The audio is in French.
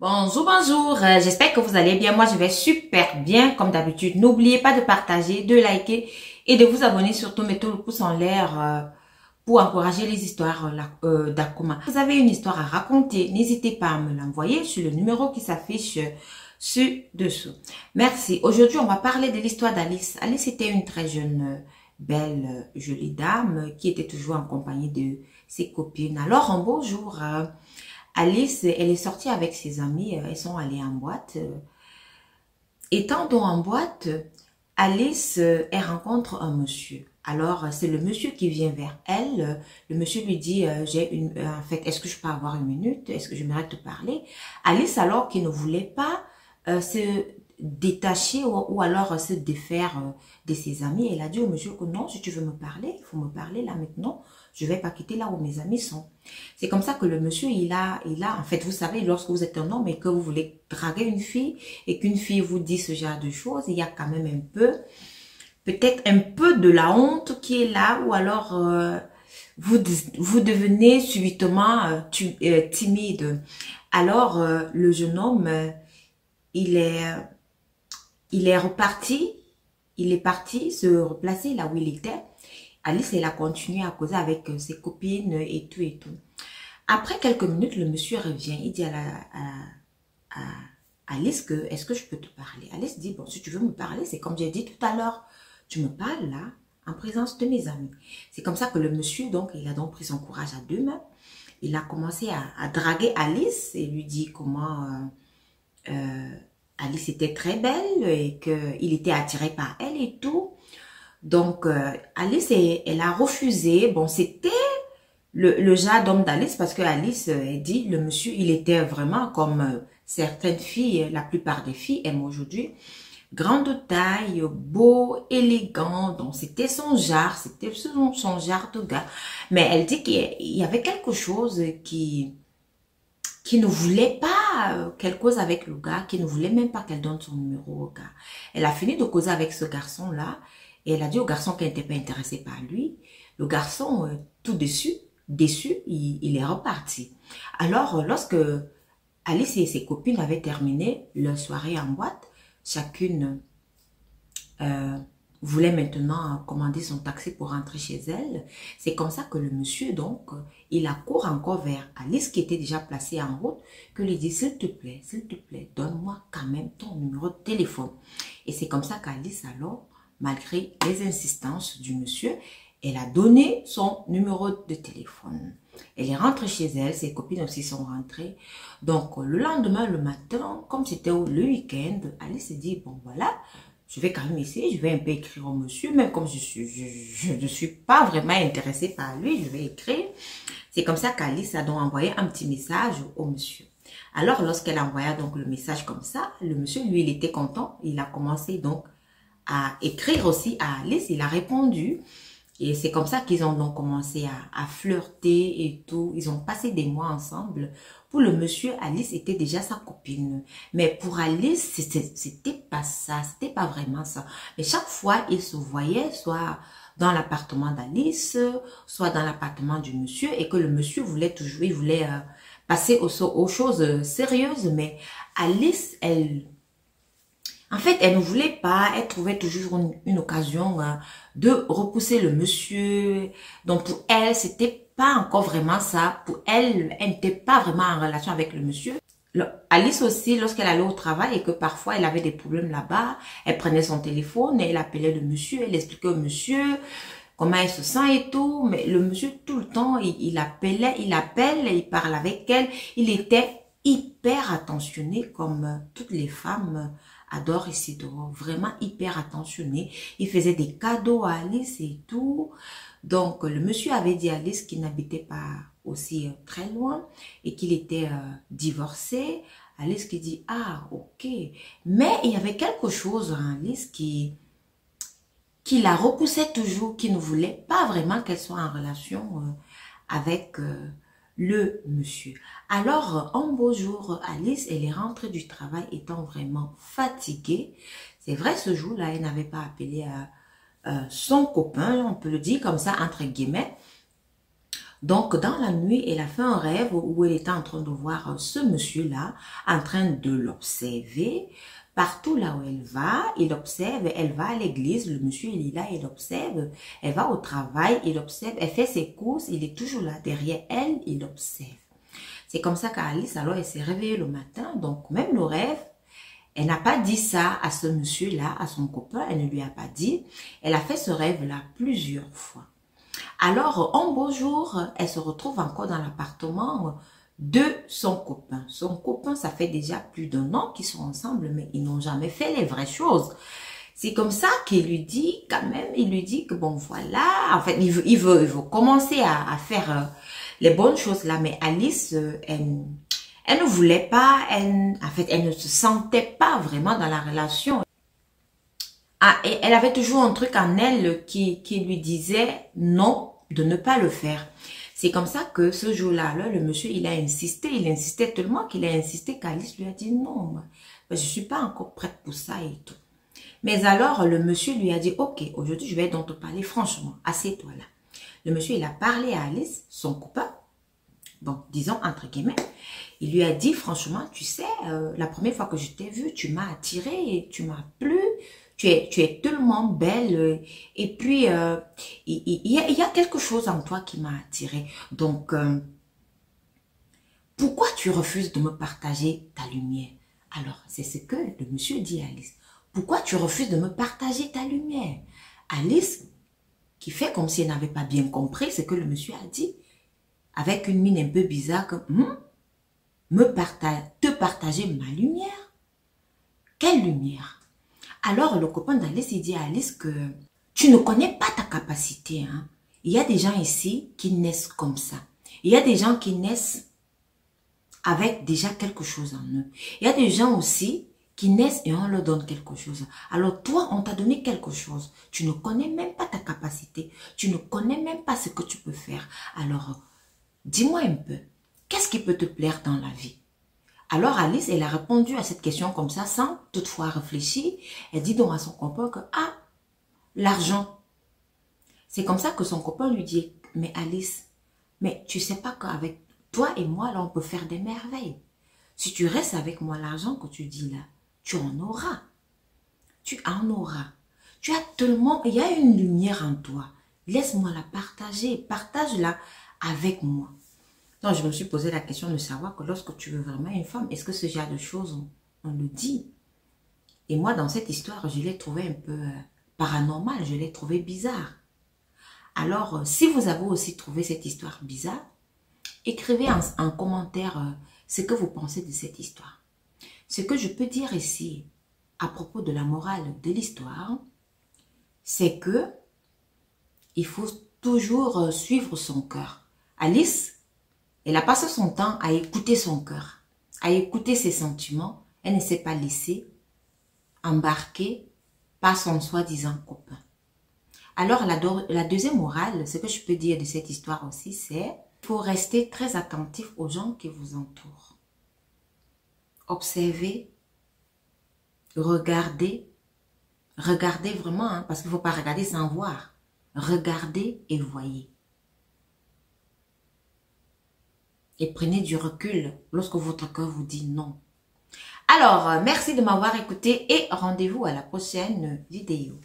Bonjour, bonjour, j'espère que vous allez bien. Moi, je vais super bien, comme d'habitude. N'oubliez pas de partager, de liker et de vous abonner. Surtout, mettez le pouce en l'air pour encourager les histoires d'Akuma. Vous avez une histoire à raconter, n'hésitez pas à me l'envoyer sur le numéro qui s'affiche ci-dessous. Merci. Aujourd'hui, on va parler de l'histoire d'Alice. Alice était une très jeune, belle, jolie dame qui était toujours en compagnie de ses copines. Alors, un beau jour... Alice, elle est sortie avec ses amis, elles sont allées en boîte. Étant donc en boîte, Alice, elle rencontre un monsieur. Alors, c'est le monsieur qui vient vers elle. Le monsieur lui dit, en fait, est-ce que je peux avoir une minute? Est-ce que j'aimerais te parler? Alice, alors qui ne voulait pas se détacher ou alors se défaire de ses amis, elle a dit au monsieur que non, si tu veux me parler, il faut me parler là maintenant. Je vais pas quitter là où mes amis sont. C'est comme ça que le monsieur, en fait, vous savez, lorsque vous êtes un homme et que vous voulez draguer une fille et qu'une fille vous dit ce genre de choses, il y a quand même un peu, peut-être un peu de la honte qui est là, ou alors vous devenez subitement timide. Alors, le jeune homme, il est reparti, il est parti se replacer là où il était. Alice, elle a continué à causer avec ses copines et tout et tout. Après quelques minutes, le monsieur revient. Il dit à Alice que, est-ce que je peux te parler? Alice dit, bon, si tu veux me parler, c'est comme j'ai dit tout à l'heure. Tu me parles là, en présence de mes amis. C'est comme ça que le monsieur, donc, il a donc pris son courage à deux mains. Il a commencé à draguer Alice et lui dit comment Alice était très belle et qu'il était attiré par elle et tout. Donc, Alice, elle a refusé. Bon, c'était le genre d'homme d'Alice parce que Alice, elle dit, le monsieur, il était vraiment comme certaines filles, la plupart des filles aiment aujourd'hui. Grande taille, beau, élégant. Donc, c'était son genre, c'était son genre de gars. Mais elle dit qu'il y avait quelque chose qui ne voulait pas qu'elle cause avec le gars, qui ne voulait même pas qu'elle donne son numéro au gars. Elle a fini de causer avec ce garçon-là. Et elle a dit au garçon qu'elle n'était pas intéressée par lui. Le garçon, tout déçu, il est reparti. Alors, lorsque Alice et ses copines avaient terminé leur soirée en boîte, chacune voulait maintenant commander son taxi pour rentrer chez elle. C'est comme ça que le monsieur, donc, il accourt encore vers Alice qui était déjà placée en route, que lui dit, s'il te plaît, donne-moi quand même ton numéro de téléphone. Et c'est comme ça qu'Alice, alors, malgré les insistances du monsieur, elle a donné son numéro de téléphone. Elle est rentrée chez elle, ses copines aussi sont rentrées. Donc, le lendemain, le matin, comme c'était le week-end, Alice s'est dit, bon voilà, je vais quand même essayer, je vais un peu écrire au monsieur, même comme je ne suis pas vraiment intéressée par lui, je vais écrire. C'est comme ça qu'Alice a donc envoyé un petit message au monsieur. Alors, lorsqu'elle envoya donc le message comme ça, le monsieur, lui, il était content. Il a commencé donc à écrire aussi à Alice, il a répondu. Et c'est comme ça qu'ils ont donc commencé à flirter et tout. Ils ont passé des mois ensemble. Pour le monsieur, Alice était déjà sa copine. Mais pour Alice, c'était pas ça, c'était pas vraiment ça. Mais chaque fois, ils se voyaient soit dans l'appartement d'Alice, soit dans l'appartement du monsieur, et que le monsieur voulait toujours, il voulait passer aux choses sérieuses. Mais Alice, en fait, elle ne voulait pas, elle trouvait toujours une occasion de repousser le monsieur. Donc pour elle, c'était pas encore vraiment ça. Pour elle, elle n'était pas vraiment en relation avec le monsieur. Alice aussi, lorsqu'elle allait au travail et que parfois elle avait des problèmes là-bas, elle prenait son téléphone et elle appelait le monsieur, elle expliquait au monsieur comment elle se sent et tout. Mais le monsieur, tout le temps, il appelle, il parle avec elle. Il était hyper attentionné comme toutes les femmes adore Isidore, vraiment hyper attentionné. Il faisait des cadeaux à Alice et tout. Donc, le monsieur avait dit à Alice qu'il n'habitait pas aussi très loin et qu'il était divorcé. Alice qui dit, ah, ok. Mais il y avait quelque chose en Alice qui la repoussait toujours, qui ne voulait pas vraiment qu'elle soit en relation avec le monsieur. Alors, un beau jour, Alice, elle est rentrée du travail étant vraiment fatiguée. C'est vrai, ce jour-là, elle n'avait pas appelé son copain, on peut le dire comme ça, entre guillemets. Donc, dans la nuit, elle a fait un rêve où elle était en train de voir ce monsieur-là, en train de l'observer. Partout là où il observe, elle va à l'église, le monsieur il est là, il observe, elle va au travail, il observe, elle fait ses courses, il est toujours là derrière elle, il observe. C'est comme ça qu'Alice, alors elle s'est réveillée le matin, donc même le rêve, elle n'a pas dit ça à ce monsieur-là, à son copain, elle ne lui a pas dit. Elle a fait ce rêve-là plusieurs fois. Alors, un beau jour, elle se retrouve encore dans l'appartement de son copain. Son copain, ça fait déjà plus d'1 an qu'ils sont ensemble, mais ils n'ont jamais fait les vraies choses. C'est comme ça qu'il lui dit, quand même, il lui dit que bon, voilà, en fait, il veut commencer à faire les bonnes choses là, mais Alice, elle ne voulait pas, en fait, elle ne se sentait pas vraiment dans la relation. Ah, et elle avait toujours un truc en elle qui lui disait non, de ne pas le faire. C'est comme ça que ce jour-là, le monsieur, il insistait tellement qu'il a insisté qu'Alice lui a dit non, je suis pas encore prête pour ça et tout. Mais alors, le monsieur lui a dit, ok, aujourd'hui, je vais donc te parler franchement, assieds-toi là. Le monsieur, il a parlé à Alice, son copain, bon, disons entre guillemets, il lui a dit, franchement, tu sais, la première fois que je t'ai vue, tu m'as attiré, tu m'as plu, tu es tellement belle, et puis, il y a quelque chose en toi qui m'a attiré. Donc, pourquoi tu refuses de me partager ta lumière? Alors, c'est ce que le monsieur dit à Alice. Pourquoi tu refuses de me partager ta lumière? Alice, qui fait comme si elle n'avait pas bien compris ce que le monsieur a dit, avec une mine un peu bizarre, que te partager ma lumière? Quelle lumière? Alors, le copain d'Alice, il dit à Alice que tu ne connais pas ta capacité. Hein? Il y a des gens ici qui naissent comme ça. Il y a des gens qui naissent avec déjà quelque chose en eux. Il y a des gens aussi qui naissent et on leur donne quelque chose. Alors toi, on t'a donné quelque chose. Tu ne connais même pas ta capacité. Tu ne connais même pas ce que tu peux faire. Alors, dis-moi un peu, qu'est-ce qui peut te plaire dans la vie? Alors Alice, elle a répondu à cette question comme ça, sans toutefois réfléchir. Elle dit donc à son copain que, ah, l'argent. C'est comme ça que son copain lui dit, mais Alice, mais tu sais pas qu'avec toi et moi, là, on peut faire des merveilles. Si tu restes avec moi, l'argent que tu dis là, tu en auras. Tu en auras. Tu as tellement, il y a une lumière en toi. Laisse-moi la partager. Partage-la avec moi. Donc, je me suis posé la question de savoir que lorsque tu veux vraiment une femme, est-ce que ce genre de choses, on le dit? Et moi, dans cette histoire, je l'ai trouvé un peu paranormal. Je l'ai trouvé bizarre. Alors, si vous avez aussi trouvé cette histoire bizarre, écrivez en commentaire ce que vous pensez de cette histoire. Ce que je peux dire ici, à propos de la morale de l'histoire, c'est que il faut toujours suivre son cœur. Alice, elle a passé son temps à écouter son cœur, à écouter ses sentiments. Elle ne s'est pas laissée embarquer par son soi-disant copain. Alors, la deuxième morale, ce que je peux dire de cette histoire aussi, c'est qu'il faut rester très attentif aux gens qui vous entourent. Observez, regardez vraiment, hein, parce qu'il ne faut pas regarder sans voir. Regardez et voyez. Et prenez du recul lorsque votre cœur vous dit non. Alors, merci de m'avoir écouté et rendez-vous à la prochaine vidéo.